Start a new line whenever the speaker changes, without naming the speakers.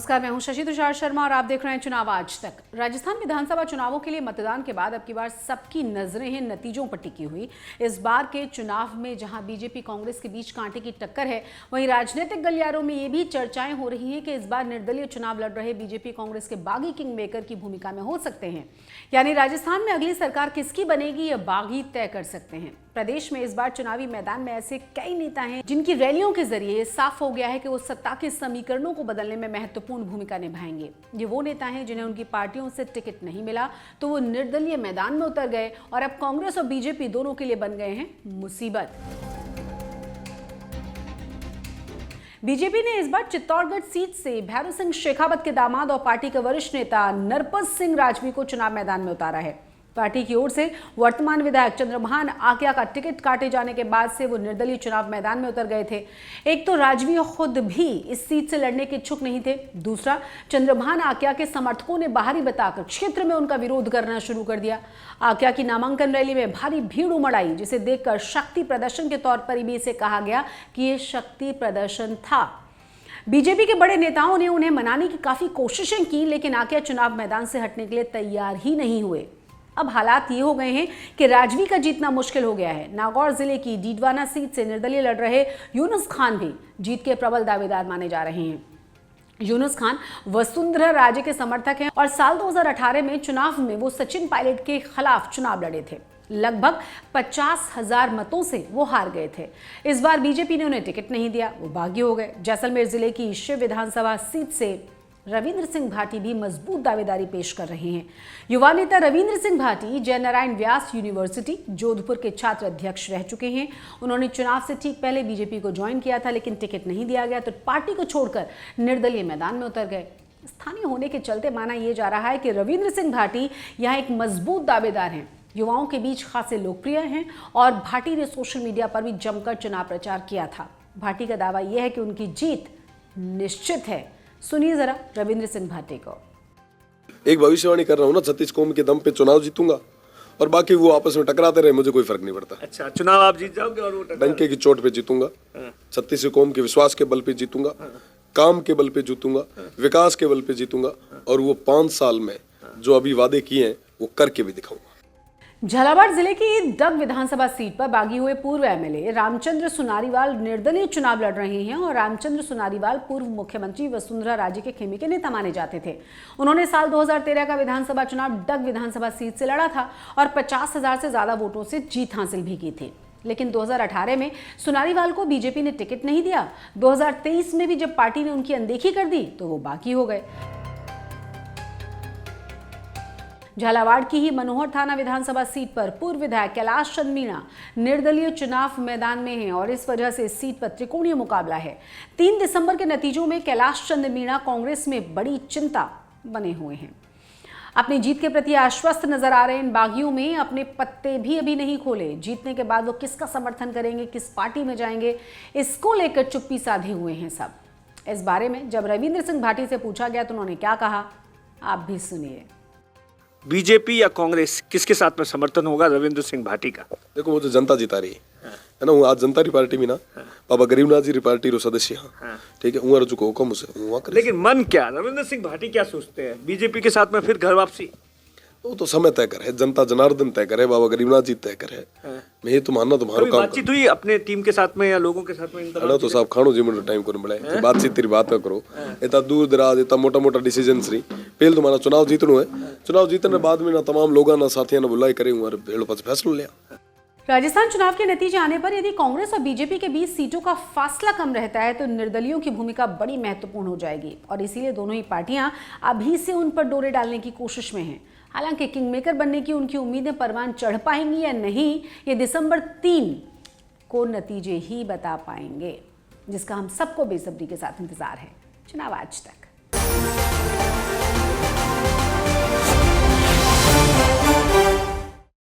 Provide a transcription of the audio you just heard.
नमस्कार, मैं हूं शशि तुषार शर्मा और आप देख रहे हैं चुनाव आज तक। राजस्थान विधानसभा चुनावों के लिए मतदान के बाद अब की बार सबकी नजरें हैं नतीजों पर टिकी हुई। इस बार के चुनाव में जहां बीजेपी कांग्रेस के बीच कांटे की टक्कर है, वहीं राजनीतिक गलियारों में ये भी चर्चाएं हो रही हैं कि इस बार निर्दलीय चुनाव लड़ रहे बीजेपी कांग्रेस के बागी किंग मेकर की भूमिका में हो सकते हैं। यानी राजस्थान में अगली सरकार किसकी बनेगी ये बागी तय कर सकते हैं। प्रदेश में इस बार चुनावी मैदान में ऐसे कई नेता हैं जिनकी रैलियों के जरिए साफ हो गया है कि वो सत्ता के समीकरणों को बदलने में महत्वपूर्ण भूमिका निभाएंगे। ये वो नेता हैं जिन्हें उनकी पार्टियों से टिकट नहीं मिला तो वो निर्दलीय मैदान में उतर गए और अब कांग्रेस और बीजेपी दोनों के लिए बन गए हैं मुसीबत। बीजेपी ने इस बार चित्तौड़गढ़ सीट से भैरव सिंह शेखावत के दामाद और पार्टी के वरिष्ठ नेता नरपत सिंह राजवी को चुनाव मैदान में उतारा है। पार्टी की ओर से वर्तमान विधायक चंद्रभान आक्या का टिकट काटे जाने के बाद से वो निर्दलीय चुनाव मैदान में उतर गए थे। एक तो राजवी खुद भी इस सीट से लड़ने के इच्छुक नहीं थे, दूसरा चंद्रभान आक्या के समर्थकों ने बाहरी बताकर क्षेत्र में उनका विरोध करना शुरू कर दिया। आक्या की नामांकन रैली में भारी भीड़ उमड़ आई, जिसे देखकर शक्ति प्रदर्शन के तौर पर भी इसे कहा गया कि ये शक्ति प्रदर्शन था। बीजेपी के बड़े नेताओं ने उन्हें मनाने की काफी कोशिशें की, लेकिन आक्या चुनाव मैदान से हटने के लिए तैयार ही नहीं हुए। अब हालात ये हो गए हैं कि राजवी का जीतना मुश्किल हो गया है। नागौर जिले की डीडवाना सीट से निर्दलीय लड़ रहे यूनुस खान भी जीत के प्रबल दावेदार माने जा रहे हैं। यूनुस खान वसुंधरा राजे के समर्थक हैं और साल 2018 में चुनाव में वो सचिन पायलट के खिलाफ चुनाव लड़े थे। लगभग 50,000 मतों से वो हार गए थे। इस बार बीजेपी ने उन्हें टिकट नहीं दिया, वो बागी हो गए। जैसलमेर जिले की शिव विधानसभा सीट से रविंद्र सिंह भाटी भी मजबूत दावेदारी पेश कर रहे हैं। युवा नेता रविंद्र सिंह भाटी जयनारायण व्यास यूनिवर्सिटी जोधपुर के छात्र अध्यक्ष रह चुके हैं। उन्होंने चुनाव से ठीक पहले बीजेपी को ज्वाइन किया था, लेकिन टिकट नहीं दिया गया तो पार्टी को छोड़कर निर्दलीय मैदान में उतर गए। स्थानीय होने के चलते माना यह जा रहा है कि रविंद्र सिंह भाटी यहाँ एक मजबूत दावेदार हैं। युवाओं के बीच खासे लोकप्रिय हैं और भाटी ने सोशल मीडिया पर भी जमकर चुनाव प्रचार किया था। भाटी का दावा यह है कि उनकी जीत निश्चित है। सुनिए जरा रविंद्र सिंह भाटी को।
एक भविष्यवाणी कर रहा हूँ ना, 36 कौम के दम पे चुनाव जीतूंगा और बाकी वो आपस में टकराते रहे, मुझे कोई फर्क नहीं पड़ता।
अच्छा, चुनाव आप जीत जाओगे और वो
डंके की चोट पे जीतूंगा। 36 कौम के विश्वास के बल पे जीतूंगा, काम के बल पे जीतूंगा, विकास के बल पे जीतूंगा और वो 5 साल में जो अभी वादे किए हैं वो करके भी दिखाऊंगा।
झालावाड़ जिले की डग विधानसभा सीट पर बागी हुए पूर्व एमएलए रामचंद्र सुनारीवाल निर्दलीय चुनाव लड़ रहे हैं और रामचंद्र सुनारीवाल पूर्व मुख्यमंत्री वसुंधरा राजे के खेमे के नेता माने जाते थे। उन्होंने साल 2013 का विधानसभा चुनाव डग विधानसभा सीट से लड़ा था और 50,000 से ज्यादा वोटों से जीत हासिल भी की थी। लेकिन 2018 में सुनारीवाल को बीजेपी ने टिकट नहीं दिया। 2023 में भी जब पार्टी ने उनकी अनदेखी कर दी तो वो बागी हो गए। झालावाड़ की ही मनोहर थाना विधानसभा सीट पर पूर्व विधायक कैलाश चंद मीणा निर्दलीय चुनाव मैदान में हैं और इस वजह से इस सीट पर त्रिकोणीय मुकाबला है। 3 दिसंबर के नतीजों में कैलाश चंद मीणा कांग्रेस में बड़ी चिंता बने हुए हैं। अपनी जीत के प्रति आश्वस्त नजर आ रहे इन बागियों में अपने पत्ते भी अभी नहीं खोले। जीतने के बाद वो किसका समर्थन करेंगे, किस पार्टी में जाएंगे, इसको लेकर चुप्पी साधे हुए हैं सब। इस बारे में जब रविंद्र सिंह भाटी से पूछा गया तो उन्होंने क्या कहा, आप भी सुनिए।
बीजेपी या कांग्रेस किसके साथ में समर्थन होगा रविंद्र सिंह भाटी का?
देखो, वो तो जनता जिता रही है ना। हूँ आज जनता री पार्टी में ना बाबा गरीबनाथ जी री पार्टी रो सदस्य, ठीक है, उहाँ रजू को हुक्म उसे।
लेकिन मन क्या, रविंद्र सिंह भाटी क्या सोचते हैं? बीजेपी के साथ में फिर घर वापसी?
वो तो समय तय करे, जनता जनार्दन तय करे, बाबा गरीबनाथ जी तय करे। मैं ये तो मानना तुम्हारा काम।
बातचीत हुई अपने टीम के साथ में या लोगों के साथ में?
अरे तो साहब खानो जीवन टाइम को मिले बातचीत तेरी बात ना करो। इतना दूर दराज इतना मोटा मोटा डिसीजन री पहले तुम्हारा चुनाव जीतनो है। चुनाव जीतने बाद में ना तमाम लोगों ना साथियों ने बुलाई करे और भेड़ो पास फैसला लिया।
राजस्थान चुनाव के नतीजे आने पर यदि कांग्रेस और बीजेपी के बीच सीटों का फासला कम रहता है तो निर्दलीयों की भूमिका बड़ी महत्वपूर्ण हो जाएगी और इसीलिए दोनों ही पार्टियां अभी से उन पर डोरे डालने की कोशिश में हैं। हालांकि किंग मेकर बनने की उनकी उम्मीदें परवान चढ़ पाएंगी या नहीं, ये दिसंबर 3 को नतीजे ही बता पाएंगे, जिसका हम सबको बेसब्री के साथ इंतजार है। चुनाव आज तक।